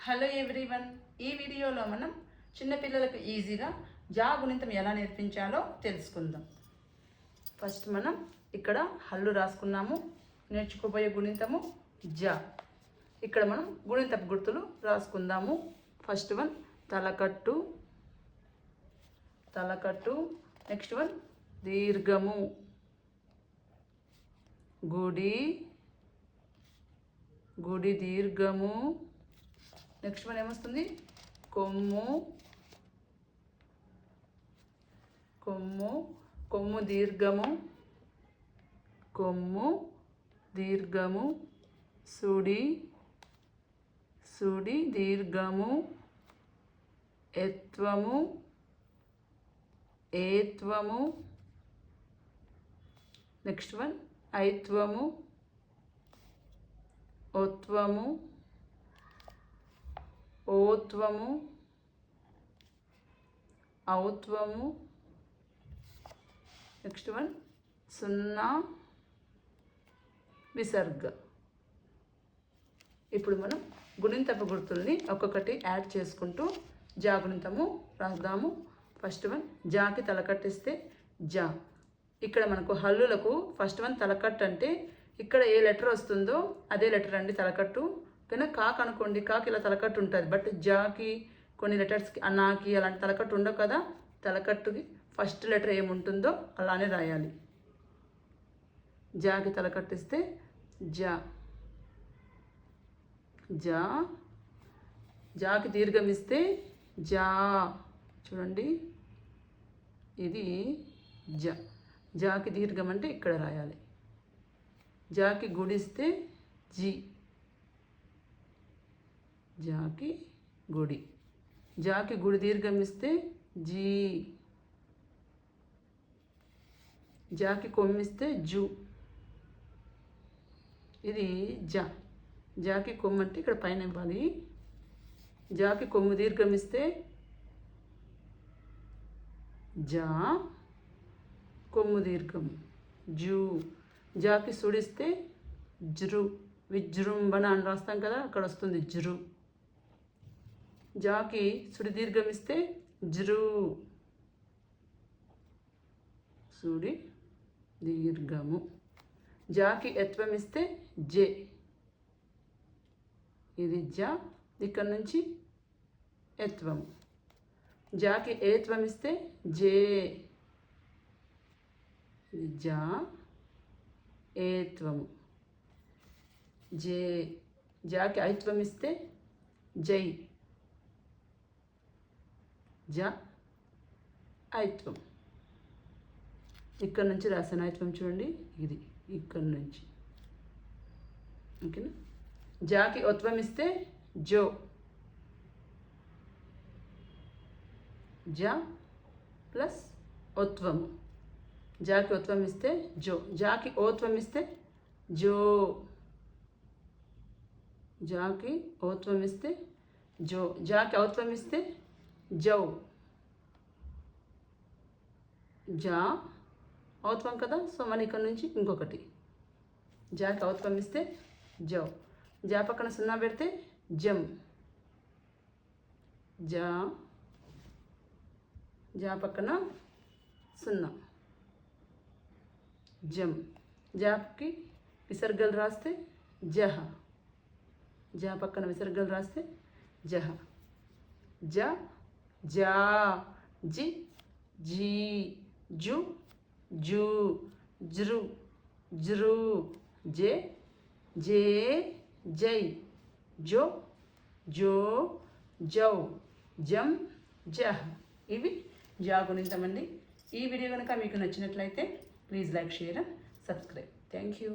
Hello everyone, ఈ వీడియోలో మనం చిన్నపిల్లలకు ఈజీగా జా గుణింతం ఎలా నేర్పించాలో తెలుసుకుందాం. ఫస్ట్ మనం ఇక్కడ హల్లు రాసుకున్నాము. నేర్చుకోబోయే గుణింతము జా. ఇక్కడ మనం గుణింతపు గుర్తులు రాసుకుందాము. ఫస్ట్ వన్ తలకట్టు, తలకట్టు. నెక్స్ట్ వన్ దీర్ఘము, గుడి, గుడి దీర్ఘము. నెక్స్ట్ వన్ ఏమొస్తుంది? కొమ్ము, కొమ్ము, కొమ్ము దీర్ఘము, కొమ్ము దీర్ఘము. సుడి, సుడి దీర్ఘము. ఎత్వము, ఏత్వము. నెక్స్ట్ వన్ ఐత్వము, ఓత్వము, ఓత్వము, ఔత్వము. నెక్స్ట్ వన్ సున్నా, విసర్గ. ఇప్పుడు మనం గుణింతపు గుర్తుల్ని ఒక్కొక్కటి యాడ్ చేసుకుంటూ జా గుణింతము రాద్దాము. ఫస్ట్ వన్ జాకి తలకట్టిస్తే జా. ఇక్కడ మనకు హల్లులకు ఫస్ట్ వన్ తలకట్టు అంటే ఇక్కడ ఏ లెటర్ వస్తుందో అదే లెటర్ అండి తలకట్టు. కానీ కాక్ అనుకోండి, కాకి ఇలా తలకట్టు ఉంటుంది. బట్ జాకి కొన్ని లెటర్స్కి అన్నాకి అలాంటి తలకట్టు ఉండవు కదా. తలకట్టుకి ఫస్ట్ లెటర్ ఏముంటుందో అలానే రాయాలి. జాకి తలకట్టిస్తే జా, జా. జాకి దీర్ఘం ఇస్తే జా. చూడండి, ఇది జా. జాకి దీర్ఘం అంటే ఇక్కడ రాయాలి. జాకి గుడిస్తే జీ, జాకి గుడి. జాకి గుడి దీర్ఘం ఇస్తే జీ. జాకి కొమ్మిస్తే జూ. ఇది జా. జాకి కొమ్ము అంటే ఇక్కడ పైన ఇవ్వాలి. జాకి కొమ్ము దీర్ఘం ఇస్తే జా, కొమ్ము దీర్ఘం జూ. జాకి సుడిస్తే జృ. విజృంభణ అని రాస్తాం కదా, అక్కడ వస్తుంది జృ. జాకి సుడి దీర్ఘం ఇస్తే జృ, సుడి దీర్ఘము. జాకి ఎత్వం ఇస్తే జే. ఇది జా, ఇక్కడ నుంచి ఎత్వము. జాకి ఏత్వం ఇస్తే జే. ఇది జా, ఏత్వము, జే. జాకి ఐత్వం ఇస్తే జై, జా ఐత్వం. ఇక్కడ నుంచి రాసిన ఐత్వం చూడండి, ఇది ఇక్కడ నుంచి. ఓకేనా. జాకి ఒత్వం ఇస్తే జో, జా ప్లస్ ఒత్వము. జాకి ఒత్వం ఇస్తే జో. జాకి ఓత్వం ఇస్తే జో. జాకి ఓత్వం ఇస్తే జో. జాకి ఔత్వం ఇస్తే జౌ. జా ఔత్వం కదా, సో మన ఇక్కడ నుంచి ఇంకొకటి. జాకి ఔత్వం ఇస్తే జౌ. జా పక్కన సున్నా పెడితే జం. జా, జా పక్కన సున్నా, జం. జాకి విసర్గలు రాస్తే జహ. జా పక్కన విసర్గలు రాస్తే జహ. జ, జా, జి, జీ, జు, జూ, జృ, జృ, జే, జే, జై, జో, జో, జౌ, జం, జహ. ఇవి జా గుణింతం అండి. ఈ వీడియో కనుక మీకు నచ్చినట్లయితే please like, share, subscribe. Thank you.